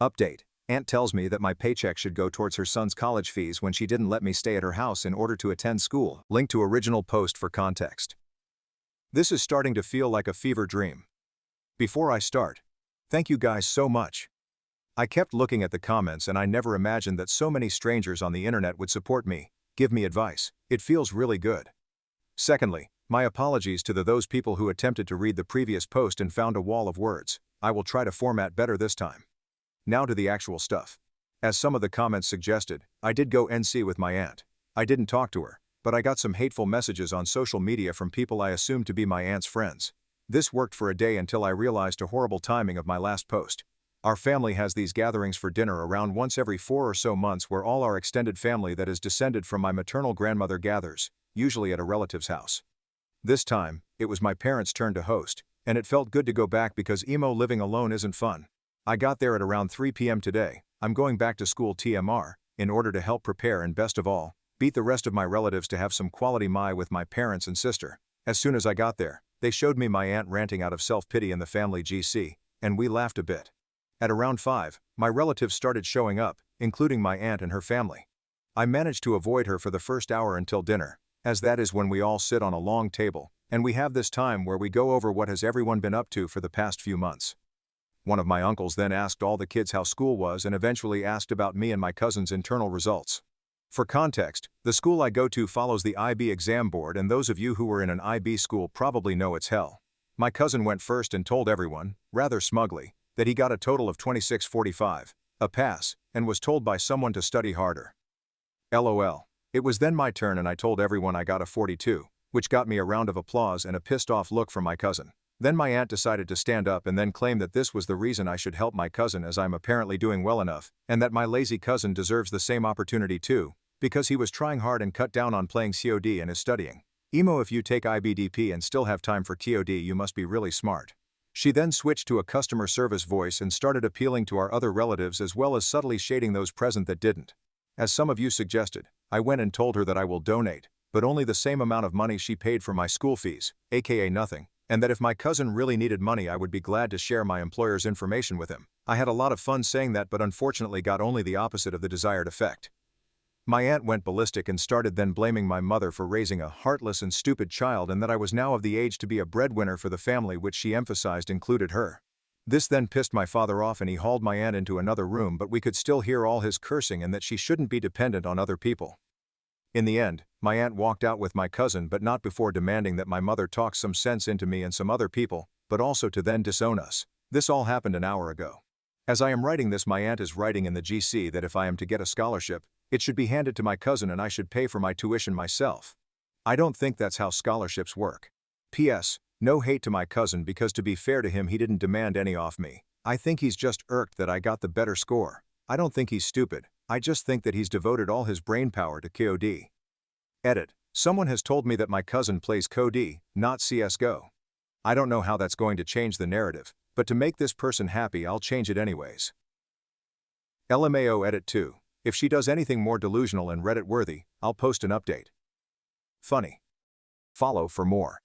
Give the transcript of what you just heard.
Update. Aunt tells me that my paycheck should go towards her son's college fees when she didn't let me stay at her house in order to attend school. Link to original post for context. This is starting to feel like a fever dream. Before I start, thank you guys so much. I kept looking at the comments and I never imagined that so many strangers on the internet would support me, give me advice. It feels really good. Secondly, my apologies to those people who attempted to read the previous post and found a wall of words. I will try to format better this time. Now to the actual stuff. As some of the comments suggested, I did go NC with my aunt. I didn't talk to her, but I got some hateful messages on social media from people I assumed to be my aunt's friends. This worked for a day until I realized a horrible timing of my last post. Our family has these gatherings for dinner around once every 4 or so months where all our extended family that is descended from my maternal grandmother gathers, usually at a relative's house. This time, it was my parents' turn to host, and it felt good to go back because emo living alone isn't fun. I got there at around 3 p.m. today. I'm going back to school TMR, in order to help prepare and best of all, beat the rest of my relatives to have some quality my with my parents and sister. As soon as I got there, they showed me my aunt ranting out of self-pity in the family GC, and we laughed a bit. At around 5, my relatives started showing up, including my aunt and her family. I managed to avoid her for the first hour until dinner, as that is when we all sit on a long table, and we have this time where we go over what has everyone been up to for the past few months. One of my uncles then asked all the kids how school was and eventually asked about me and my cousin's internal results. For context, the school I go to follows the IB exam board, and those of you who were in an IB school probably know it's hell. My cousin went first and told everyone, rather smugly, that he got a total of 2645, a pass, and was told by someone to study harder. LOL. It was then my turn and I told everyone I got a 42, which got me a round of applause and a pissed off look from my cousin. Then my aunt decided to stand up and then claim that this was the reason I should help my cousin as I'm apparently doing well enough, and that my lazy cousin deserves the same opportunity too, because he was trying hard and cut down on playing COD and is studying. Emo, if you take IBDP and still have time for COD, you must be really smart. She then switched to a customer service voice and started appealing to our other relatives as well as subtly shading those present that didn't. As some of you suggested, I went and told her that I will donate, but only the same amount of money she paid for my school fees, aka nothing, and that if my cousin really needed money I would be glad to share my employer's information with him. I had a lot of fun saying that, but unfortunately got only the opposite of the desired effect. My aunt went ballistic and started then blaming my mother for raising a heartless and stupid child, and that I was now of the age to be a breadwinner for the family, which she emphasized included her. This then pissed my father off and he hauled my aunt into another room, but we could still hear all his cursing and that she shouldn't be dependent on other people. In the end, my aunt walked out with my cousin, but not before demanding that my mother talk some sense into me and some other people, but also to then disown us. This all happened an hour ago. As I am writing this, my aunt is writing in the GC that if I am to get a scholarship, it should be handed to my cousin and I should pay for my tuition myself. I don't think that's how scholarships work. P.S. No hate to my cousin, because to be fair to him he didn't demand any off me. I think he's just irked that I got the better score. I don't think he's stupid. I just think that he's devoted all his brainpower to COD. Edit. Someone has told me that my cousin plays COD, not CSGO. I don't know how that's going to change the narrative, but to make this person happy I'll change it anyways. LMAO edit 2. If she does anything more delusional and Reddit worthy, I'll post an update. Funny. Follow for more.